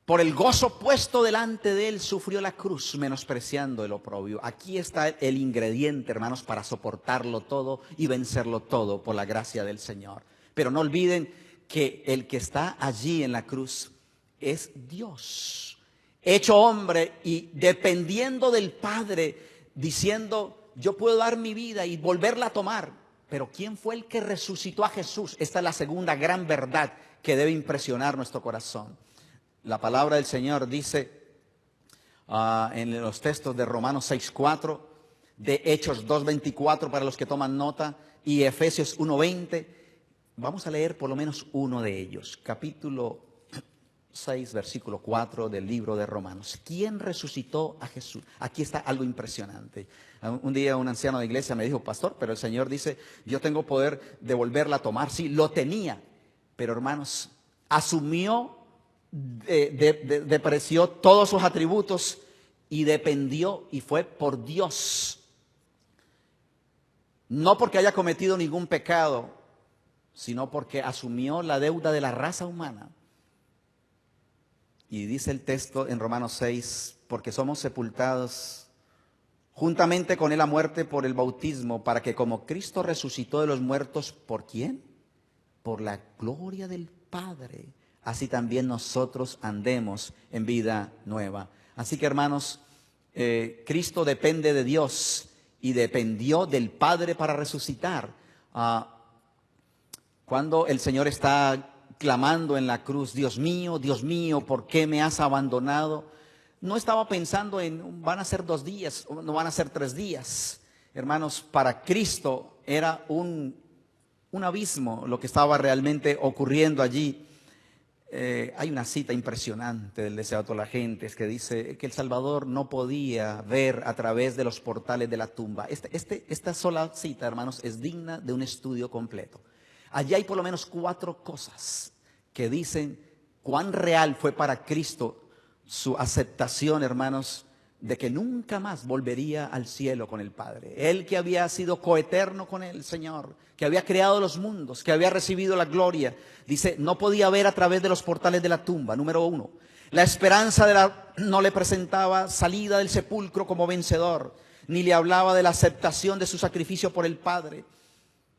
Por el gozo puesto delante de él, sufrió la cruz, menospreciando el oprobio. Aquí está el ingrediente, hermanos, para soportarlo todo y vencerlo todo por la gracia del Señor. Pero no olviden que el que está allí en la cruz es Dios, hecho hombre y dependiendo del Padre, diciendo, yo puedo dar mi vida y volverla a tomar. Pero ¿quién fue el que resucitó a Jesús? Esta es la segunda gran verdad que debe impresionar nuestro corazón. La palabra del Señor dice en los textos de Romanos 6:4, de Hechos 2:24 para los que toman nota y Efesios 1:20. Vamos a leer por lo menos uno de ellos. 6, versículo 4 del libro de Romanos. ¿Quién resucitó a Jesús? Aquí está algo impresionante. Un día un anciano de iglesia me dijo, pastor, pero el Señor dice, yo tengo poder de volverla a tomar. Sí, lo tenía, pero hermanos, asumió, depreció todos sus atributos y dependió y fue por Dios. No porque haya cometido ningún pecado, sino porque asumió la deuda de la raza humana. Y dice el texto en Romanos 6, porque somos sepultados juntamente con él a muerte por el bautismo, para que como Cristo resucitó de los muertos, ¿por quién? Por la gloria del Padre, así también nosotros andemos en vida nueva. Así que hermanos, Cristo depende de Dios y dependió del Padre para resucitar. Cuando el Señor está clamando en la cruz, Dios mío, ¿por qué me has abandonado? No estaba pensando en van a ser 2 días, no van a ser 3 días. Hermanos, para Cristo era un abismo lo que estaba realmente ocurriendo allí. Hay una cita impresionante del Deseo de toda la gente, es que dice que el Salvador no podía ver a través de los portales de la tumba. Esta sola cita, hermanos, es digna de un estudio completo. Allí hay por lo menos 4 cosas que dicen cuán real fue para Cristo su aceptación, hermanos, de que nunca más volvería al cielo con el Padre. Él que había sido coeterno con el Señor, que había creado los mundos, que había recibido la gloria, dice, no podía ver a través de los portales de la tumba. Número 1, la esperanza no le presentaba salida del sepulcro como vencedor, ni le hablaba de la aceptación de su sacrificio por el Padre.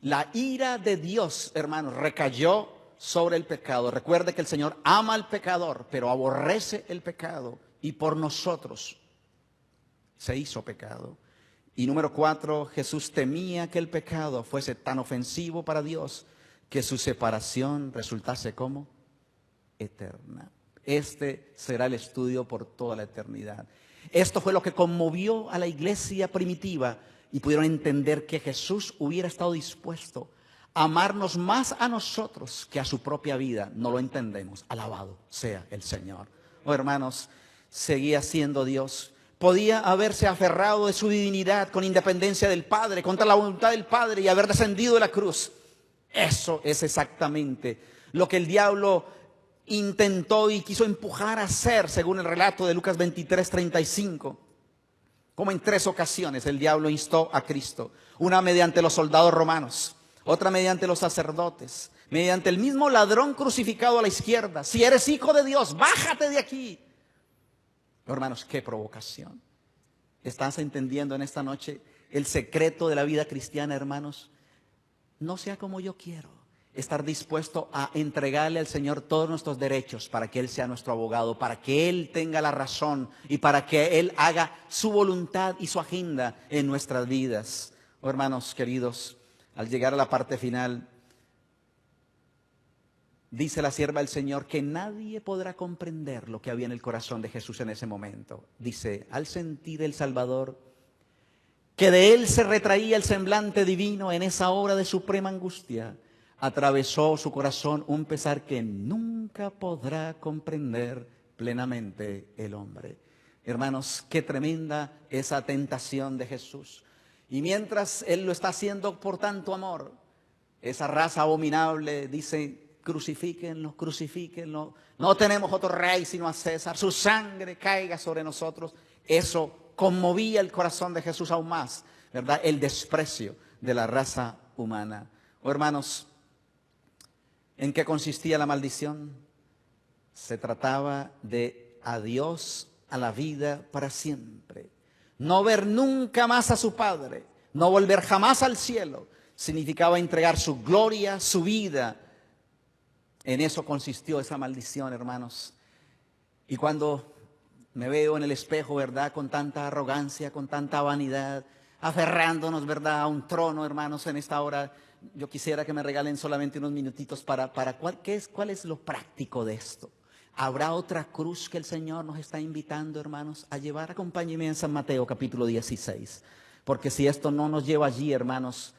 La ira de Dios, hermanos, recayó sobre el pecado. Recuerde que el Señor ama al pecador, pero aborrece el pecado. Y por nosotros se hizo pecado. Y número 4, Jesús temía que el pecado fuese tan ofensivo para Dios que su separación resultase como eterna. Este será el estudio por toda la eternidad. Esto fue lo que conmovió a la iglesia primitiva y pudieron entender que Jesús hubiera estado dispuesto a amarnos más a nosotros que a su propia vida. No lo entendemos. Alabado sea el Señor. Oh, hermanos, seguía siendo Dios. Podía haberse aferrado de su divinidad con independencia del Padre, contra la voluntad del Padre y haber descendido de la cruz. Eso es exactamente lo que el diablo intentó y quiso empujar a hacer, según el relato de Lucas 23:35. Como en 3 ocasiones el diablo instó a Cristo. Una mediante los soldados romanos, otra mediante los sacerdotes, mediante el mismo ladrón crucificado a la izquierda. Si eres hijo de Dios, bájate de aquí. Hermanos, qué provocación. ¿Estás entendiendo en esta noche el secreto de la vida cristiana, hermanos? No sea como yo quiero. Estar dispuesto a entregarle al Señor todos nuestros derechos para que Él sea nuestro abogado, para que Él tenga la razón y para que Él haga su voluntad y su agenda en nuestras vidas. Oh, hermanos queridos, al llegar a la parte final, dice la sierva del Señor que nadie podrá comprender lo que había en el corazón de Jesús en ese momento. Dice, al sentir el Salvador que de Él se retraía el semblante divino en esa hora de suprema angustia, atravesó su corazón un pesar que nunca podrá comprender plenamente el hombre. Hermanos, qué tremenda esa tentación de Jesús. Y mientras Él lo está haciendo por tanto amor, esa raza abominable dice, crucifíquenlo, crucifíquenlo. No tenemos otro rey sino a César. Su sangre caiga sobre nosotros. Eso conmovía el corazón de Jesús aún más, ¿verdad? El desprecio de la raza humana. Oh, hermanos, ¿en qué consistía la maldición? Se trataba de adiós a la vida para siempre. No ver nunca más a su Padre, no volver jamás al cielo, significaba entregar su gloria, su vida. En eso consistió esa maldición, hermanos. Y cuando me veo en el espejo, ¿verdad? Con tanta arrogancia, con tanta vanidad, aferrándonos, ¿verdad? A un trono, hermanos, en esta hora. Yo quisiera que me regalen solamente unos minutitos para ¿cuál es lo práctico de esto? ¿Habrá otra cruz que el Señor nos está invitando, hermanos, a llevar? Acompáñenme en San Mateo capítulo 16. Porque si esto no nos lleva allí, hermanos,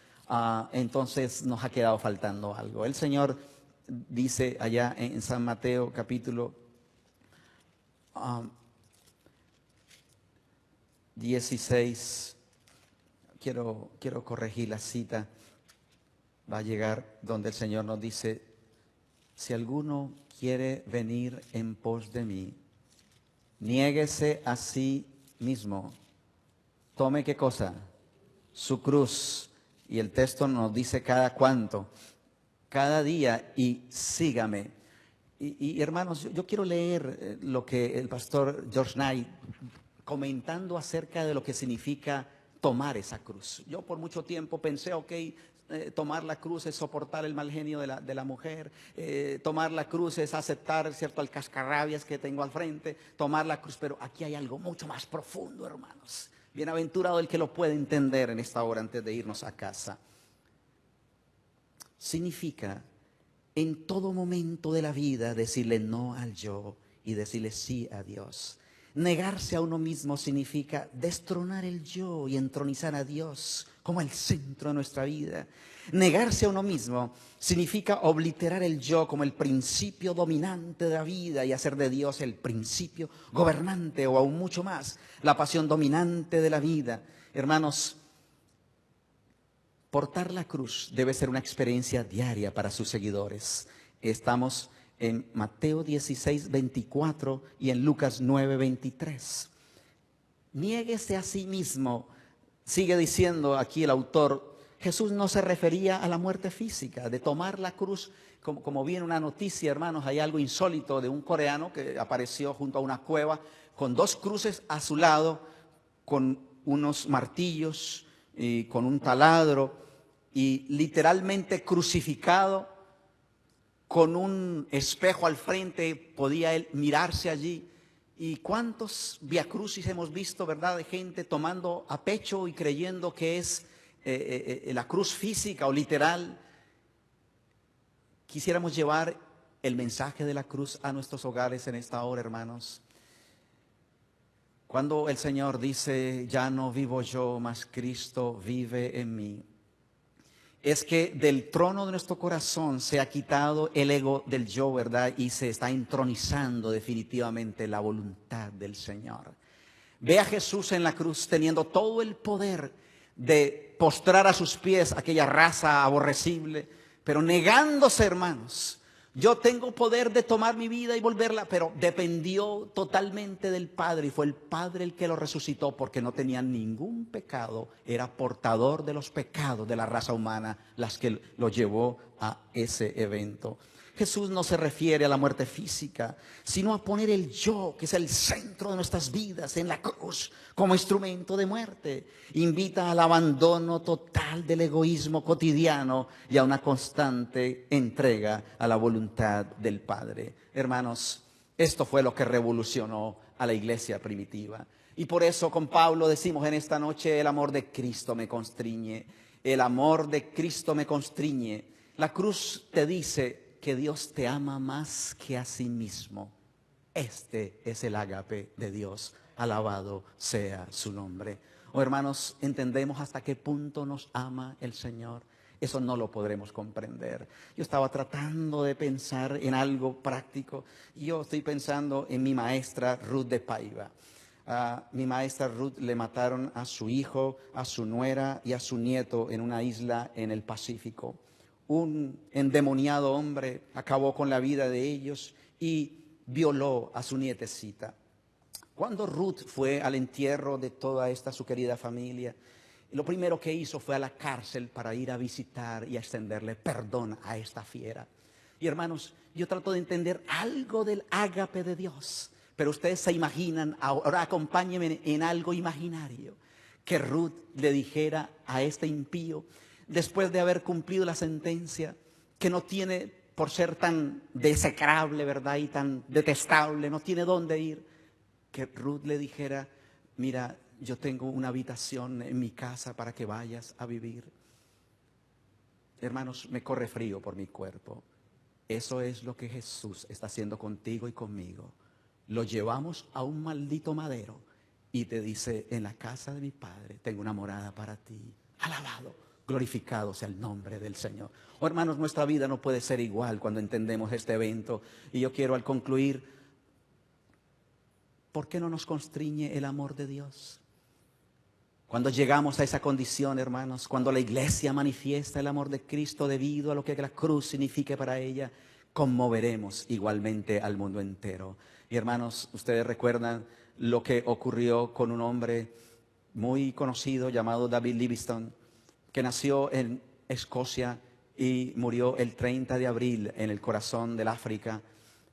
entonces nos ha quedado faltando algo. El Señor dice allá en San Mateo capítulo 16, quiero corregir la cita. Va a llegar donde el Señor nos dice, si alguno quiere venir en pos de mí, niéguese a sí mismo, tome ¿qué cosa? Su cruz. Y el texto nos dice cada cuánto, cada día, y sígame. Y hermanos, yo quiero leer lo que el pastor George Knight, comentando acerca de lo que significa tomar esa cruz. Yo por mucho tiempo pensé, ok, tomar la cruz es soportar el mal genio de la mujer, tomar la cruz es aceptar, ¿cierto?, al cascarrabias que tengo al frente, tomar la cruz, pero aquí hay algo mucho más profundo, hermanos. Bienaventurado el que lo puede entender en esta hora antes de irnos a casa. Significa en todo momento de la vida decirle no al yo y decirle sí a Dios. Negarse a uno mismo significa destronar el yo y entronizar a Dios como el centro de nuestra vida. Negarse a uno mismo significa obliterar el yo como el principio dominante de la vida y hacer de Dios el principio gobernante o aún mucho más, la pasión dominante de la vida. Hermanos, portar la cruz debe ser una experiencia diaria para sus seguidores. Estamos en Mateo 16, 24 y en Lucas 9, 23. Niéguese a sí mismo, sigue diciendo aquí el autor. Jesús no se refería a la muerte física, de tomar la cruz, como viene una noticia, hermanos, hay algo insólito de un coreano que apareció junto a una cueva con dos cruces a su lado, con unos martillos y con un taladro y literalmente crucificado, con un espejo al frente, podía él mirarse allí. ¿Y cuántos viacrucis hemos visto, verdad, de gente tomando a pecho y creyendo que es la cruz física o literal? Quisiéramos llevar el mensaje de la cruz a nuestros hogares en esta hora, hermanos. Cuando el Señor dice, ya no vivo yo, mas Cristo vive en mí, es que del trono de nuestro corazón se ha quitado el ego del yo, ¿verdad? Y se está entronizando definitivamente la voluntad del Señor. Ve a Jesús en la cruz teniendo todo el poder de postrar a sus pies aquella raza aborrecible, pero negándose, hermanos. Yo tengo poder de tomar mi vida y volverla, pero dependió totalmente del Padre y fue el Padre el que lo resucitó porque no tenía ningún pecado, era portador de los pecados de la raza humana las que lo llevó a ese evento. Jesús no se refiere a la muerte física, sino a poner el yo, que es el centro de nuestras vidas, en la cruz como instrumento de muerte. Invita al abandono total del egoísmo cotidiano y a una constante entrega a la voluntad del Padre. Hermanos, esto fue lo que revolucionó a la iglesia primitiva. Y por eso con Pablo decimos en esta noche, el amor de Cristo me constriñe, el amor de Cristo me constriñe. La cruz te dice que Dios te ama más que a sí mismo. Este es el ágape de Dios. Alabado sea su nombre. Oh, hermanos, ¿entendemos hasta qué punto nos ama el Señor? Eso no lo podremos comprender. Yo estaba tratando de pensar en algo práctico. Yo estoy pensando en mi maestra Ruth de Paiva. Mi maestra Ruth le mataron a su hijo, a su nuera y a su nieto en una isla en el Pacífico. Un endemoniado hombre acabó con la vida de ellos y violó a su nietecita. Cuando Ruth fue al entierro de toda esta su querida familia, lo primero que hizo fue a la cárcel para ir a visitar y a extenderle perdón a esta fiera. Y hermanos, yo trato de entender algo del ágape de Dios, pero ustedes se imaginan, ahora acompáñenme en algo imaginario, que Ruth le dijera a este impío, después de haber cumplido la sentencia, que no tiene, por ser tan desecrable, ¿verdad?, y tan detestable, no tiene dónde ir, que Ruth le dijera, mira, yo tengo una habitación en mi casa para que vayas a vivir. Hermanos, me corre frío por mi cuerpo. Eso es lo que Jesús está haciendo contigo y conmigo. Lo llevamos a un maldito madero y te dice, en la casa de mi Padre tengo una morada para ti. Alabado, glorificado sea el nombre del Señor. Oh, hermanos, nuestra vida no puede ser igual cuando entendemos este evento. Y yo quiero al concluir ¿por qué no nos constriñe el amor de Dios? Cuando llegamos a esa condición, hermanos, cuando la iglesia manifiesta el amor de Cristo debido a lo que la cruz significa para ella, conmoveremos igualmente al mundo entero. Y hermanos, ustedes recuerdan lo que ocurrió con un hombre muy conocido llamado David Livingstone, que nació en Escocia y murió el 30 de abril en el corazón del África.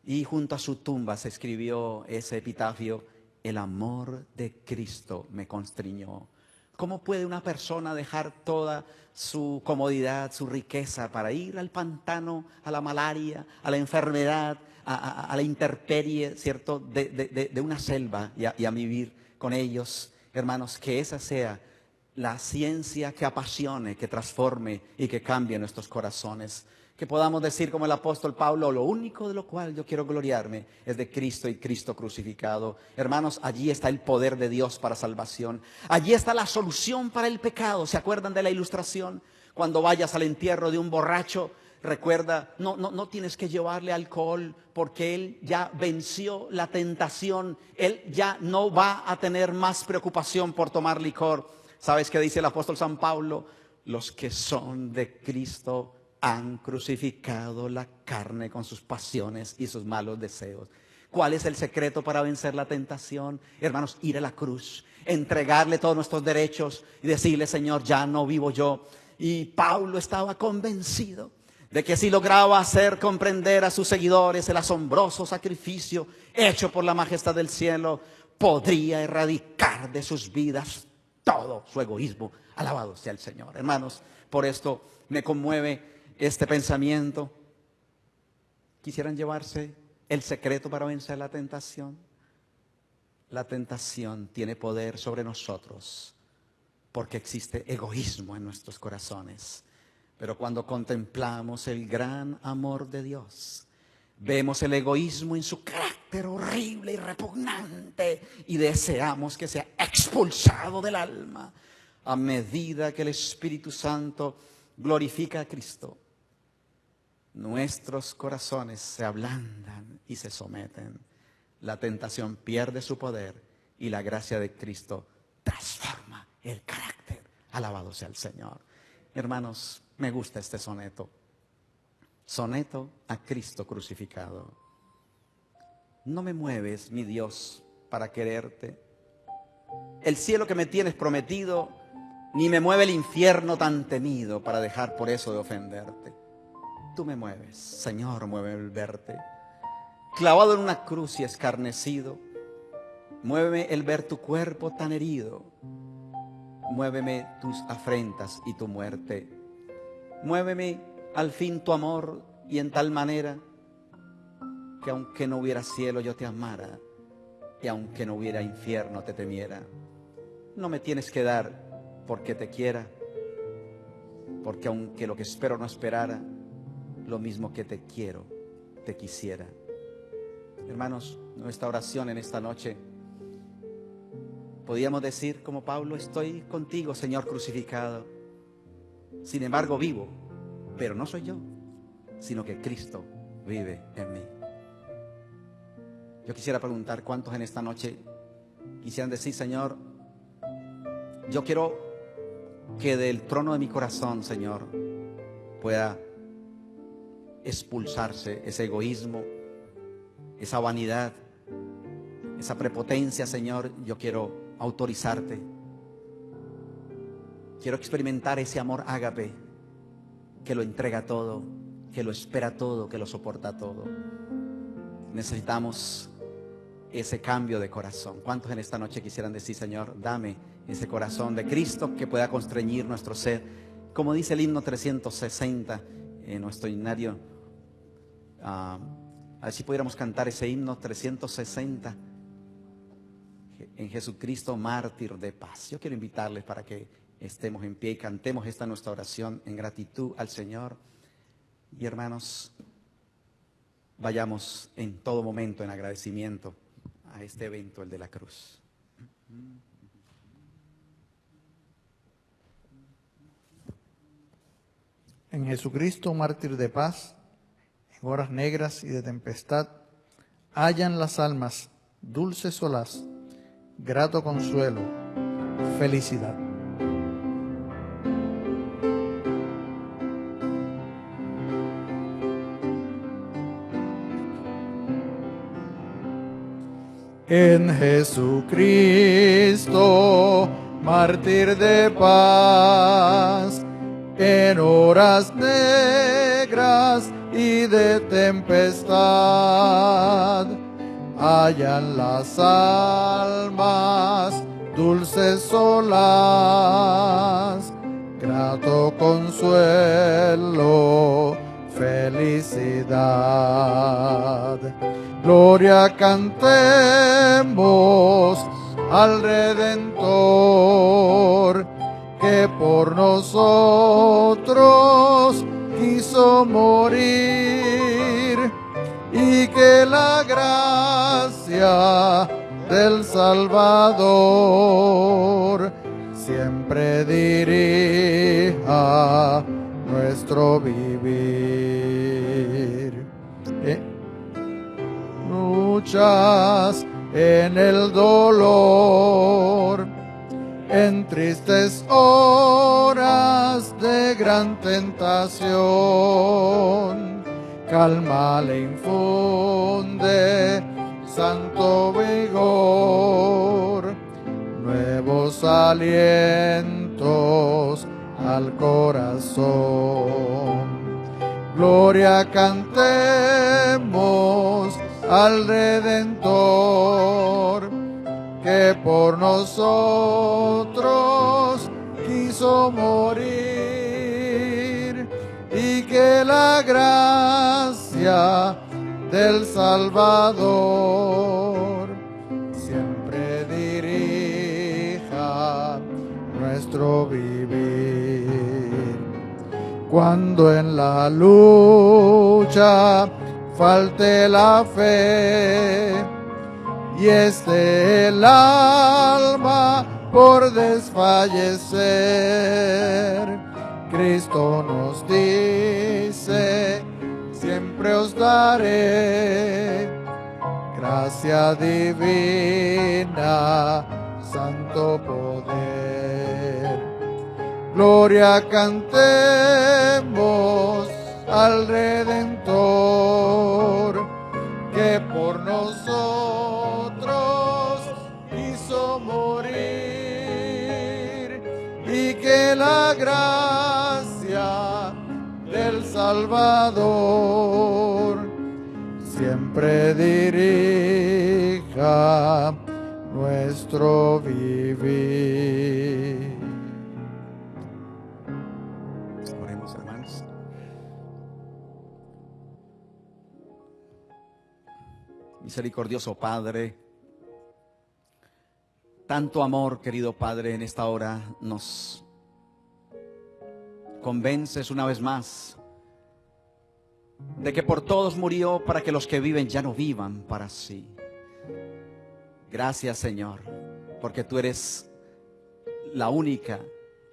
Y junto a su tumba se escribió ese epitafio: el amor de Cristo me constriñó. ¿Cómo puede una persona dejar toda su comodidad, su riqueza para ir al pantano, a la malaria, a la enfermedad, a la intemperie, ¿cierto?, de una selva y a vivir con ellos? Hermanos, que esa sea la ciencia que apasione, que transforme y que cambie nuestros corazones. Que podamos decir como el apóstol Pablo: lo único de lo cual yo quiero gloriarme es de Cristo y Cristo crucificado. Hermanos, allí está el poder de Dios para salvación. Allí está la solución para el pecado. ¿Se acuerdan de la ilustración? Cuando vayas al entierro de un borracho, recuerda, no tienes que llevarle alcohol, porque él ya venció la tentación. Él ya no va a tener más preocupación por tomar licor. ¿Sabes qué dice el apóstol San Pablo? Los que son de Cristo han crucificado la carne con sus pasiones y sus malos deseos. ¿Cuál es el secreto para vencer la tentación? Hermanos, ir a la cruz, entregarle todos nuestros derechos y decirle: Señor, ya no vivo yo. Y Pablo estaba convencido de que si lograba hacer comprender a sus seguidores el asombroso sacrificio hecho por la majestad del cielo, podría erradicar de sus vidas todo su egoísmo. Alabado sea el Señor. Hermanos, por esto me conmueve este pensamiento. ¿Quisieran llevarse el secreto para vencer la tentación? La tentación tiene poder sobre nosotros porque existe egoísmo en nuestros corazones. Pero cuando contemplamos el gran amor de Dios, vemos el egoísmo en su carácter horrible y repugnante y deseamos que sea expulsado del alma. A medida que el Espíritu Santo glorifica a Cristo, nuestros corazones se ablandan y se someten. La tentación pierde su poder y la gracia de Cristo transforma el carácter. Alabado sea el Señor. Hermanos, me gusta este soneto. Soneto a Cristo crucificado. No me mueves, mi Dios, para quererte. El cielo que me tienes prometido, ni me mueve el infierno tan temido para dejar por eso de ofenderte. Tú me mueves, Señor, mueve el verte. Clavado en una cruz y escarnecido, muéveme el ver tu cuerpo tan herido. Muéveme tus afrentas y tu muerte. Muéveme al fin tu amor y en tal manera que aunque no hubiera cielo yo te amara y aunque no hubiera infierno te temiera. No me tienes que dar porque te quiera, porque aunque lo que espero no esperara, lo mismo que te quiero, te quisiera. Hermanos, nuestra oración en esta noche, podríamos decir como Pablo: estoy contigo, Señor crucificado. Sin embargo vivo, pero no soy yo, sino que Cristo vive en mí. Yo quisiera preguntar: ¿cuántos en esta noche quisieran decir: Señor, yo quiero que del trono de mi corazón, Señor, pueda expulsarse ese egoísmo, esa vanidad, esa prepotencia, Señor? Yo quiero autorizarte. Quiero experimentar ese amor ágape que lo entrega todo, que lo espera todo, que lo soporta todo. Necesitamos ese cambio de corazón. ¿Cuántos en esta noche quisieran decir: Señor, dame ese corazón de Cristo que pueda constreñir nuestro ser? Como dice el himno 360 en nuestro himnario. A ver si pudiéramos cantar ese himno 360, en Jesucristo mártir de paz. Yo quiero invitarles para que estemos en pie y cantemos esta nuestra oración en gratitud al Señor. Y hermanos, vayamos en todo momento en agradecimiento a este evento, el de la cruz. En Jesucristo mártir de paz, en horas negras y de tempestad, hallan las almas dulce solaz, grato consuelo, felicidad. En Jesucristo, mártir de paz, en horas negras y de tempestad, hallan las almas dulce solaz, grato consuelo, felicidad. Gloria cantemos al Redentor, que por nosotros quiso morir, y que la gracia del Salvador siempre dirija nuestro vivir. Luchas en el dolor, en tristes horas de gran tentación, calma le infunde santo vigor, nuevos alientos al corazón. Gloria cantemos al Redentor, que por nosotros quiso morir, y que la gracia del Salvador siempre dirija nuestro vivir. Cuando en la lucha falte la fe y esté el alma por desfallecer, Cristo nos dice: siempre os daré gracia divina, santo poder. Gloria cantemos al Redentor, que por nosotros quiso morir, y que la gracia del Salvador siempre dirija nuestro vivir. Oremos, hermanos. Misericordioso Padre, tanto amor, querido Padre, en esta hora nos convences una vez más de que por todos murió, para que los que viven ya no vivan para sí. Gracias, Señor, porque tú eres la única,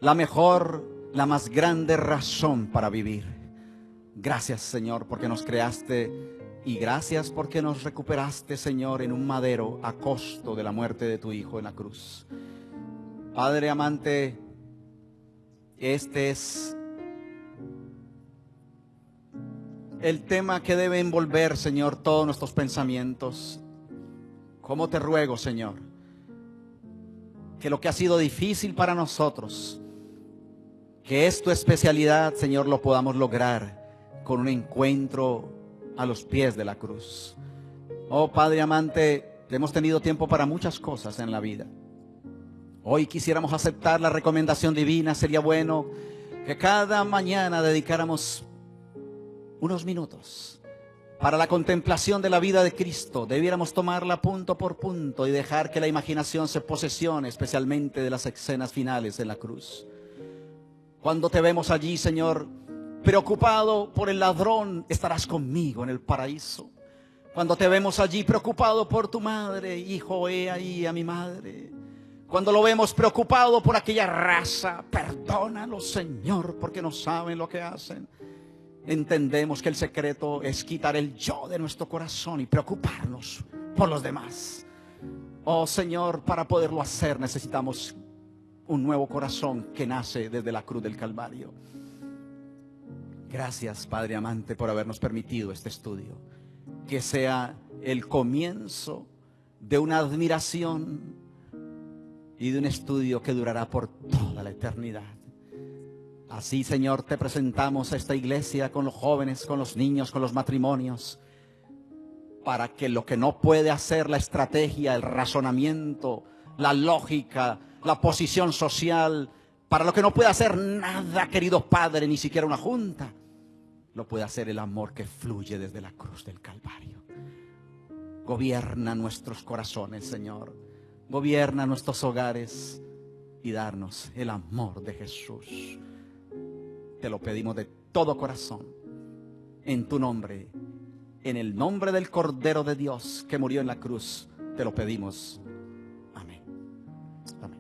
la mejor, la más grande razón para vivir. Gracias, Señor, porque nos creaste, y gracias porque nos recuperaste, Señor, en un madero a costo de la muerte de tu Hijo en la cruz. Padre amante, este es el tema que debe envolver, Señor, todos nuestros pensamientos. ¿Cómo te ruego, Señor, que lo que ha sido difícil para nosotros, que es tu especialidad, Señor, lo podamos lograr con un encuentro a los pies de la cruz? Oh Padre amante, hemos tenido tiempo para muchas cosas en la vida. Hoy quisiéramos aceptar la recomendación divina. Sería bueno que cada mañana dedicáramos unos minutos para la contemplación de la vida de Cristo. Debiéramos tomarla punto por punto y dejar que la imaginación se posesione especialmente de las escenas finales en la cruz. Cuando te vemos allí, Señor, preocupado por el ladrón, estarás conmigo en el paraíso. Cuando te vemos allí preocupado por tu madre: hijo, he ahí a mi madre. Cuando lo vemos preocupado por aquella raza: perdónalo, Señor, porque no saben lo que hacen. Entendemos que el secreto es quitar el yo de nuestro corazón y preocuparnos por los demás. Oh Señor, para poderlo hacer necesitamos un nuevo corazón que nace desde la cruz del Calvario. Gracias, Padre amante, por habernos permitido este estudio. Que sea el comienzo de una admiración y de un estudio que durará por toda la eternidad. Así, Señor, te presentamos a esta iglesia con los jóvenes, con los niños, con los matrimonios, para que lo que no puede hacer la estrategia, el razonamiento, la lógica, la posición social, para lo que no puede hacer nada, querido Padre, ni siquiera una junta, lo puede hacer el amor que fluye desde la cruz del Calvario. Gobierna nuestros corazones, Señor. Gobierna nuestros hogares y darnos el amor de Jesús. Te lo pedimos de todo corazón, en tu nombre, en el nombre del Cordero de Dios que murió en la cruz, te lo pedimos. Amén. Amén.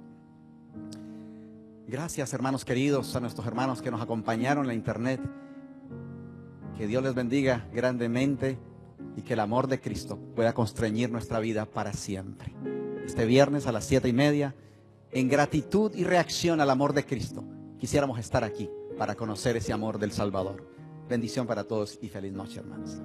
Gracias, hermanos queridos, a nuestros hermanos que nos acompañaron en la internet. Que Dios les bendiga grandemente y que el amor de Cristo pueda constreñir nuestra vida para siempre. Este viernes a las 7:30, en gratitud y reacción al amor de Cristo, quisiéramos estar aquí para conocer ese amor del Salvador. Bendición para todos y feliz noche, hermanos.